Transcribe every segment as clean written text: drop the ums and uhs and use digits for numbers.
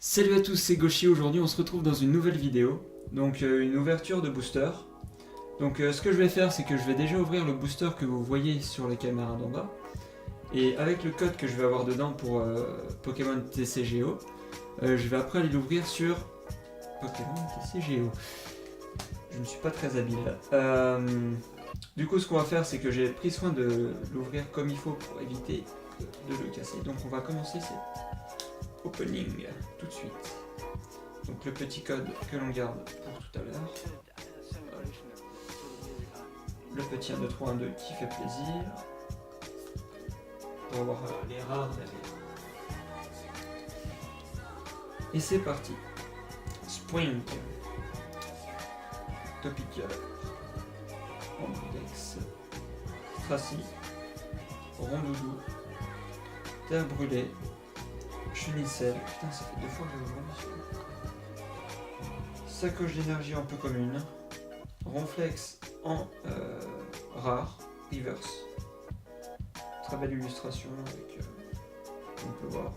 Salut à tous, c'est Goshi. Aujourd'hui on se retrouve dans une nouvelle vidéo, donc une ouverture de booster. Donc ce que je vais faire, c'est que je vais déjà ouvrir le booster que vous voyez sur les caméras d'en bas. Et avec le code que je vais avoir dedans pour Pokémon TCGO, je vais après aller l'ouvrir sur Pokémon TCGO. Je ne suis pas très habile. Du coup ce qu'on va faire, c'est que j'ai pris soin de l'ouvrir comme il faut pour éviter de le casser. Donc on va commencer cet opening tout de suite. Donc le petit code que l'on garde pour tout à l'heure. Le petit 1, 2, 3, 1, 2 qui fait plaisir. Pour avoir les rares derrière. Et c'est parti. Spring. Topical. Ambrodex. Stracy. Rondoudou. Terre brûlée. Chunicelle. Putain, ça fait 2 fois que je le vois celui-là. Sacoche d'énergie un peu commune. Ronflex en rare. Reverse. Très belle illustration avec, on peut voir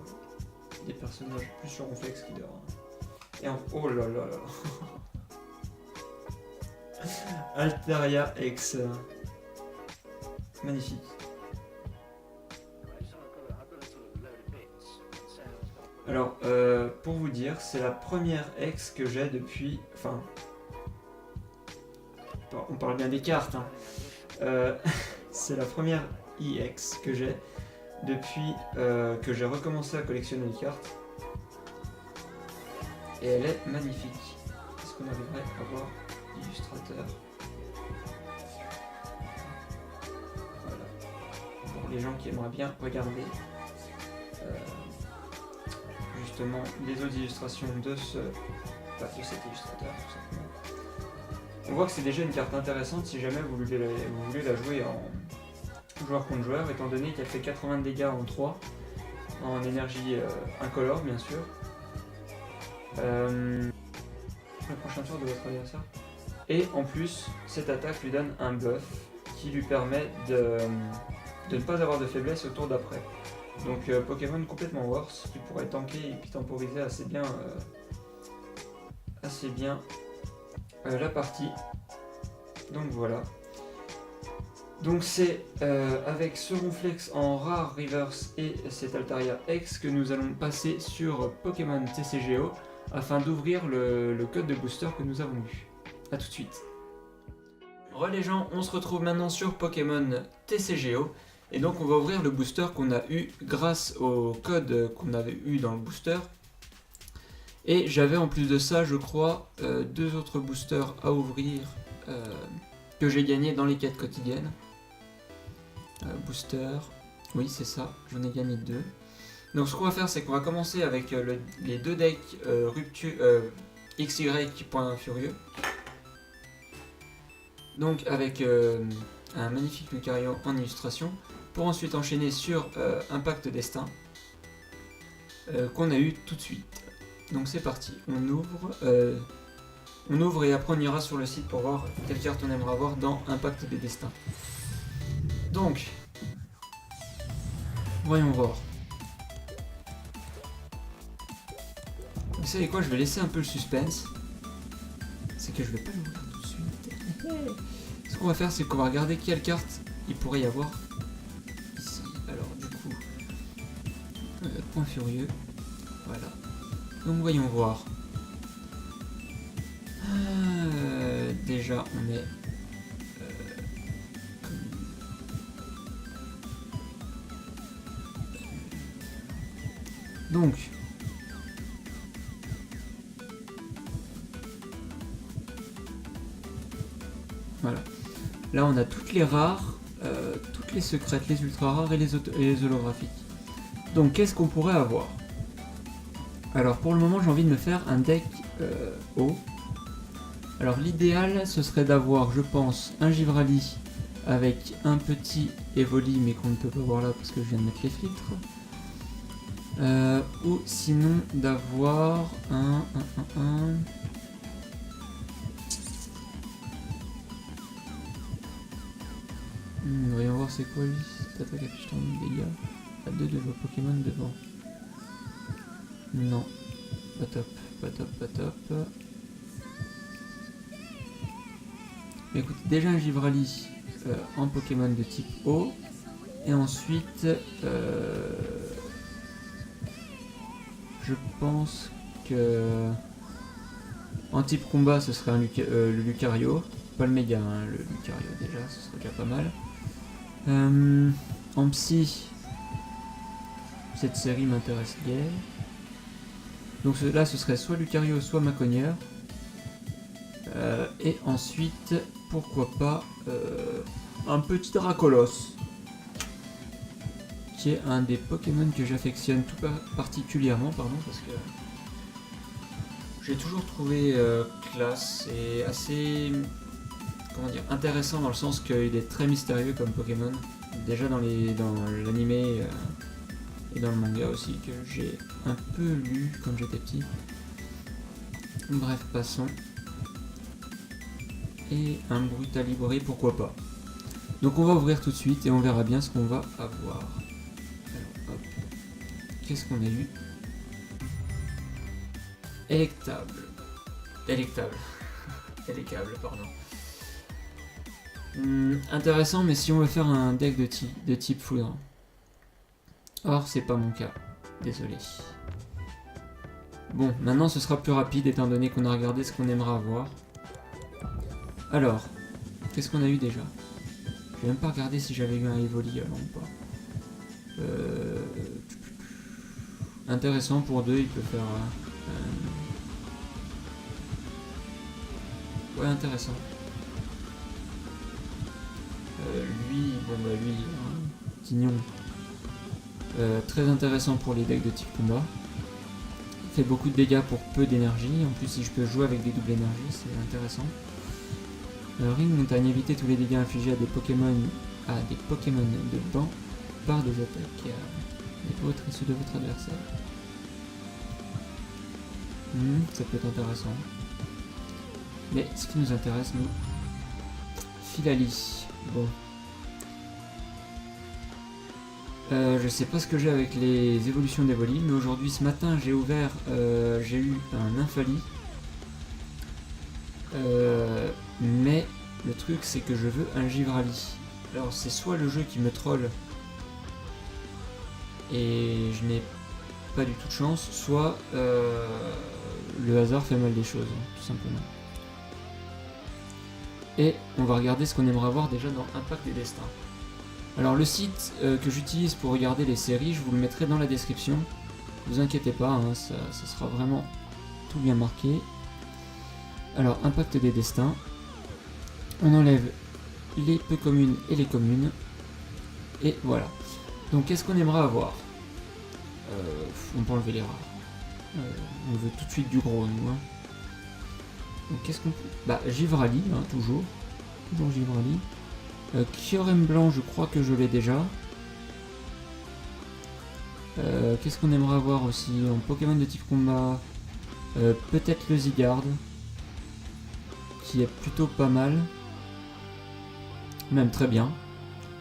des personnages plus sur Ronflex qui dehors. Et en... Oh là là là. Altaria X. Magnifique. Alors, pour vous dire, c'est la première X que j'ai depuis... Enfin... On parle bien des cartes, hein. C'est la première IX que j'ai depuis que j'ai recommencé à collectionner les cartes. Et elle est magnifique. Est-ce qu'on arriverait à voir l'illustrateur? Voilà. Pour les gens qui aimeraient bien regarder justement les autres illustrations de cet illustrateur, tout simplement. On voit que c'est déjà une carte intéressante si jamais vous voulez la jouer en joueur contre joueur, étant donné qu'elle fait 80 de dégâts en 3, en énergie incolore bien sûr. Le prochain tour de votre adversaire. Et en plus, cette attaque lui donne un buff qui lui permet de ne pas avoir de faiblesse au tour d'après. Donc Pokémon complètement worse, qui pourrait tanker et puis temporiser assez bien la partie. Donc voilà. Donc c'est avec ce Ronflex en rare reverse et cet Altaria X que nous allons passer sur Pokémon TCGO afin d'ouvrir le code de booster que nous avons eu. A tout de suite. Re les gens, on se retrouve maintenant sur Pokémon TCGO et donc on va ouvrir le booster qu'on a eu grâce au code qu'on avait eu dans le booster. Et j'avais en plus de ça, je crois, 2 autres boosters à ouvrir que j'ai gagné dans les quêtes quotidiennes. Booster, oui c'est ça, j'en ai gagné 2. Donc ce qu'on va faire, c'est qu'on va commencer avec les 2 decks XY.Furieux. Donc avec un magnifique Lucario en illustration, pour ensuite enchaîner sur Impact Destin, qu'on a eu tout de suite. Donc c'est parti, on ouvre et après on ira sur le site pour voir quelle carte on aimerait avoir dans Impact des Destins. Donc, voyons voir. Vous savez quoi, je vais laisser un peu le suspense. C'est que je vais pas l'ouvrir tout de suite. Ce qu'on va faire, c'est qu'on va regarder quelle carte il pourrait y avoir ici. Alors du coup, point furieux, voilà. Donc voyons voir. Déjà on est donc voilà. Là on a toutes les rares, toutes les secrètes, les ultra rares et les holographiques. Donc qu'est-ce qu'on pourrait avoir? Alors pour le moment j'ai envie de me faire un deck haut. Alors l'idéal ce serait d'avoir, je pense, un Givrali avec un petit Evoli mais qu'on ne peut pas voir là parce que je viens de mettre les filtres. Ou sinon d'avoir un... voyons voir c'est quoi lui, cette attaque affiche tant de dégâts. À 2 de vos Pokémon devant. Non. Pas top, pas top, pas top. Mais écoute, déjà un Givrali en Pokémon de type eau. Et ensuite, je pense que en type combat, ce serait le Lucario. Pas le méga, hein, le Lucario déjà, ce serait déjà pas mal. En psy, cette série m'intéresse guère. Donc là, ce serait soit Lucario, soit Maconière. Et ensuite, pourquoi pas un petit Dracolos, qui est un des Pokémon que j'affectionne tout particulièrement, parce que j'ai toujours trouvé classe et assez, comment dire, intéressant dans le sens qu'il est très mystérieux comme Pokémon. Déjà dans l'animé et dans le manga aussi, que j'ai un peu lu quand j'étais petit. Bref, passons. Et un Brutalibré, pourquoi pas. Donc on va ouvrir tout de suite et on verra bien ce qu'on va avoir. Alors hop, qu'est-ce qu'on a eu? Électable. Électable, pardon. Intéressant, mais si on veut faire un deck de type foudre. Or, c'est pas mon cas. Désolé. Bon, maintenant ce sera plus rapide étant donné qu'on a regardé ce qu'on aimerait avoir. Alors, qu'est-ce qu'on a eu déjà? Je vais même pas regarder si j'avais eu un Evoli avant ou pas. Intéressant pour 2, il peut faire... ouais, intéressant. Lui, Tignon. Très intéressant pour les decks de type combat. Il fait beaucoup de dégâts pour peu d'énergie. En plus, si je peux jouer avec des doubles énergies, c'est intéressant. Ring montagne, évitez tous les dégâts infligés à des Pokémon de banc par des attaques les vôtres et ceux de votre adversaire. Ça peut être intéressant. Mais ce qui nous intéresse, nous, Philali. Bon. Je sais pas ce que j'ai avec les évolutions d'Evoli, mais aujourd'hui, ce matin, j'ai eu un Infali. Mais le truc, c'est que je veux un Givrali. Alors, c'est soit le jeu qui me troll et je n'ai pas du tout de chance, soit le hasard fait mal des choses, tout simplement. Et on va regarder ce qu'on aimerait voir déjà dans Impact des Destins. Alors le site que j'utilise pour regarder les séries, je vous le mettrai dans la description. Ne vous inquiétez pas, hein, ça sera vraiment tout bien marqué. Alors Impact des Destins. On enlève les peu communes et les communes. Et voilà. Donc qu'est-ce qu'on aimerait avoir? On peut enlever les rares. On veut tout de suite du gros, nous. Hein. Donc qu'est-ce qu'on peut... Bah Givrali, hein, toujours. Toujours Givrali. Kyurem blanc, je crois que je l'ai déjà. Qu'est-ce qu'on aimerait avoir aussi en Pokémon de type combat? Peut-être le Zygarde, qui est plutôt pas mal. Même très bien.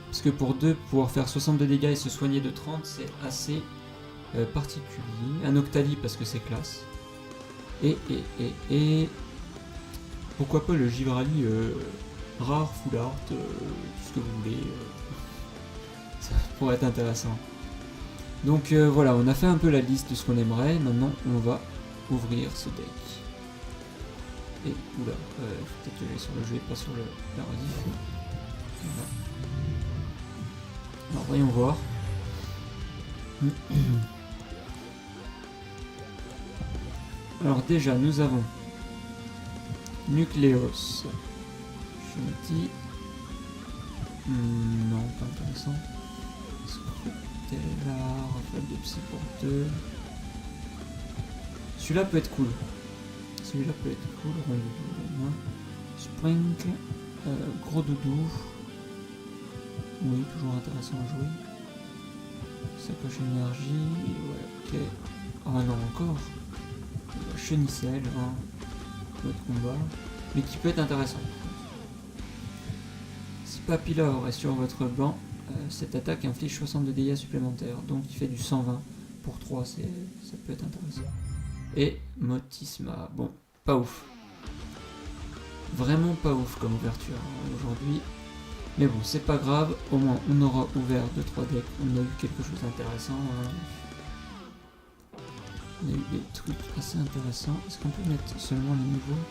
Parce que pour 2, pouvoir faire 62 dégâts et se soigner de 30, c'est assez particulier. Un Octali parce que c'est classe. Et... pourquoi pas le Givrali rare, full art, tout ce que vous voulez. Ça pourrait être intéressant. Donc voilà, on a fait un peu la liste de ce qu'on aimerait. Maintenant, on va ouvrir ce deck. Et oula, faut peut-être que j'aille sur le jeu et pas sur la rediff. Voilà. Alors voyons voir. Alors déjà, nous avons Nucleos. Gentil. Non, pas intéressant. Scrutella, rafale de psy pour 2. Celui-là peut être cool. Rendez-vous. Sprink. Gros doudou. Oui, toujours intéressant à jouer. Sacoche énergie. Ouais, ok. Ah non, encore. Chenicel, hein. Notre combat. Mais qui peut être intéressant. Si Papillor est sur votre banc, cette attaque inflige 62 dégâts supplémentaires. Donc il fait du 120 pour 3, ça peut être intéressant. et Motisma. Bon, pas ouf. Vraiment pas ouf comme ouverture aujourd'hui. Mais bon, c'est pas grave, au moins on aura ouvert 2-3 decks, on a eu quelque chose d'intéressant. On a eu des trucs assez intéressants. Est-ce qu'on peut mettre seulement les niveaux?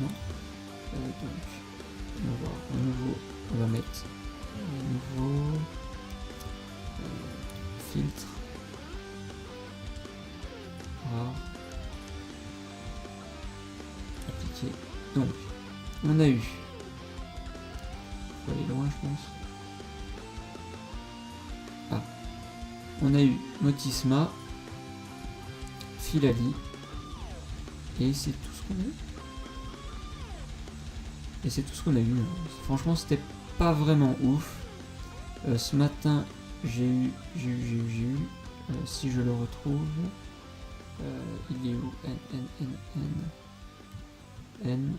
Non. Donc, on va voir. Au nouveau, on va mettre nouveau filtre rare appliqué. Donc, on a eu. Faut aller loin, je pense. Ah. On a eu Motisma, Filali, et c'est tout ce qu'on a eu. Et c'est tout ce qu'on a eu. Franchement, c'était pas vraiment ouf. Ce matin, j'ai eu. Si je le retrouve, il est où? N.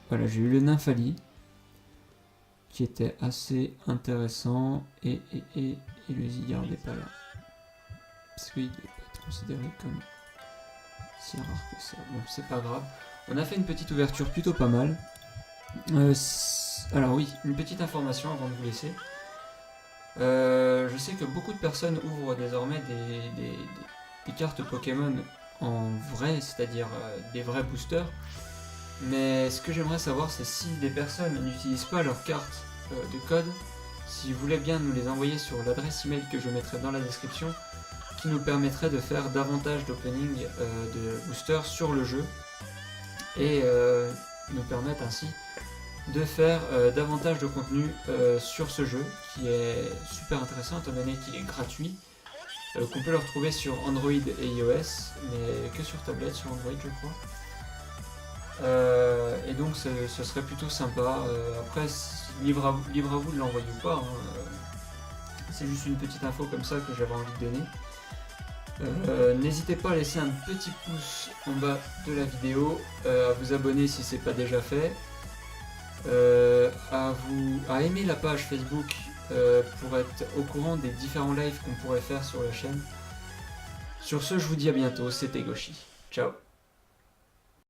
Voilà, j'ai eu le Nymphali, qui était assez intéressant, et le Zygarde n'est pas là. Parce qu'il ne peut pas être considéré comme si rare que ça. Bon, c'est pas grave. On a fait une petite ouverture plutôt pas mal. Alors oui, une petite information avant de vous laisser. Je sais que beaucoup de personnes ouvrent désormais des cartes Pokémon en vrai, c'est-à-dire des vrais boosters. Mais ce que j'aimerais savoir, c'est si des personnes n'utilisent pas leurs cartes de code, si vous voulez bien nous les envoyer sur l'adresse email que je mettrai dans la description, qui nous permettrait de faire davantage d'opening de boosters sur le jeu et nous permettre ainsi de faire davantage de contenu sur ce jeu qui est super intéressant étant donné qu'il est gratuit, qu'on peut le retrouver sur Android et iOS, mais que sur tablette, sur Android je crois. Et donc ce serait plutôt sympa. Après, libre à vous de l'envoyer ou pas. C'est juste une petite info comme ça que j'avais envie de donner. N'hésitez pas à laisser un petit pouce en bas de la vidéo, à vous abonner si c'est pas déjà fait, à aimer la page Facebook pour être au courant des différents lives qu'on pourrait faire sur la chaîne. Sur ce, je vous dis à bientôt, c'était Goshi. Ciao.